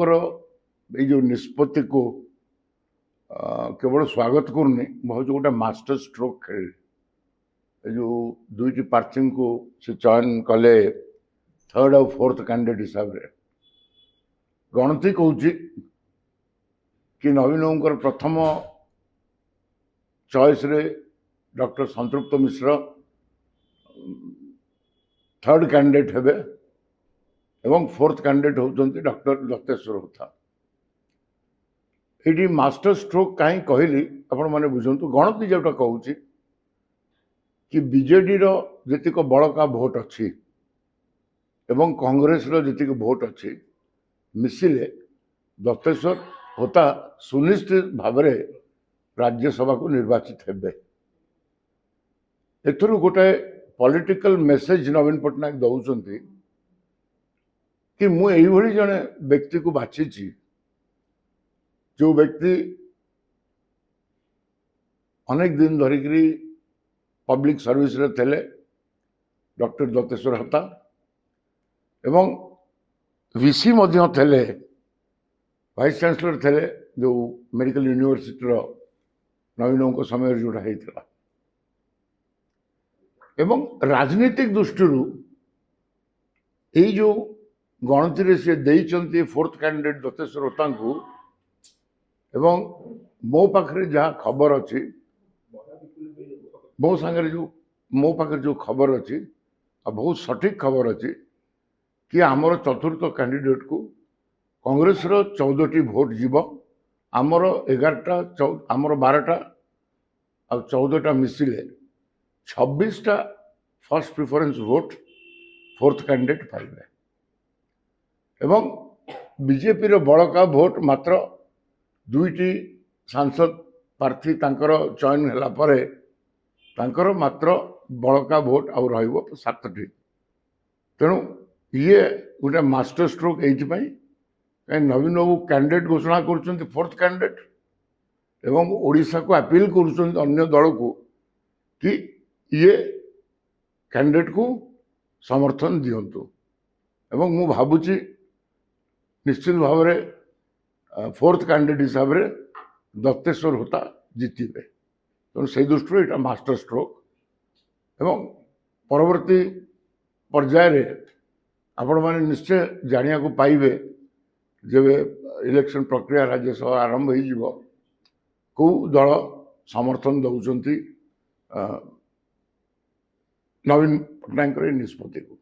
ये जो निष्पत्ति को केवल स्वागत करनी भाव गोटे मास्टर स्ट्रोक खेल जो दुईटी प्रार्थी को से चयन कले थर्ड और फोर्थ कैंडिडेट हिसाब से गणति कौन कि नवीन प्रथम चॉइस रे डॉक्टर संतृप्त मिश्र थर्ड कैंडिडेट हेबे एवं फोर्थ कैंडिडेट होती डॉक्टर दत्तेश्वर होता ये मास्टर स्ट्रोक कहीं कहली आपण मैंने बुझंतु गणति जोटा कहूँ कि बीजेडी जी बड़का भोट अच्छी एवं कांग्रेस जी भोट अच्छी मिसिले दत्तेश्वर होता सुनिश्चित भाव राज्यसभा को निर्वाचित हेबे एथुरु गोटे पॉलिटिकल मेसेज नवीन पट्टनायक दौरान कि मुझे जड़े व्यक्ति को बाछी जो व्यक्ति अनेक दिन धरिक पब्लिक सर्विस रे थे डॉक्टर दत्तेश्वर होता एवं वीसी मध्य थे वाइस चांसलर थे जो मेडिकल यूनिवर्सिटी नवीन को समय जोड़ा होता एवं राजनीतिक दृष्टि यही जो गणति से देइचंती फोर्थ कैंडिडेट दत्तेश्वर होता को एवं मो पाखे जहाँ खबर अच्छी मो सांगे जो मो पाखे जो खबर अच्छी बहुत सटीक खबर अच्छी कि आमर चतुर्थ कैंडिडेट को कांग्रेस रो 14टी भोट जीव आमर 11टा आमर 12टा आ 14टा मिसिले 26टा first preference vote fourth candidate पाइबे एवं बीजेपी रो बड़का भोट मात्र दुईटी सांसद प्रार्थी तांकर चयन होला परे तांकर मात्र बड़का भोट आउ रहिबो 7टी तेणु ये गोटे मास्टर स्ट्रोक ये कहीं नवीन बाबू कैंडिडेट घोषणा कर फोर्थ कैंडिडेट एवं ओडिशा को अपील कर दल को कि ये कैंडिडेट को समर्थन दिंतु एवं मु भावुची निश्चित भाव में फोर्थ कैंडिडेट हिसाब से दत्तेश्वर होता जीतबे तेणु से दृष्टि यहाँ मास्टर स्ट्रोक एवं परवर्ती पर्याय आपण मैंने निश्चय जानिया को पाइबे जब इलेक्शन प्रक्रिया राज्यसभा आरंभ हो कौ दल समर्थन दौरान नवीन पट्टनायक निष्पत्ति को।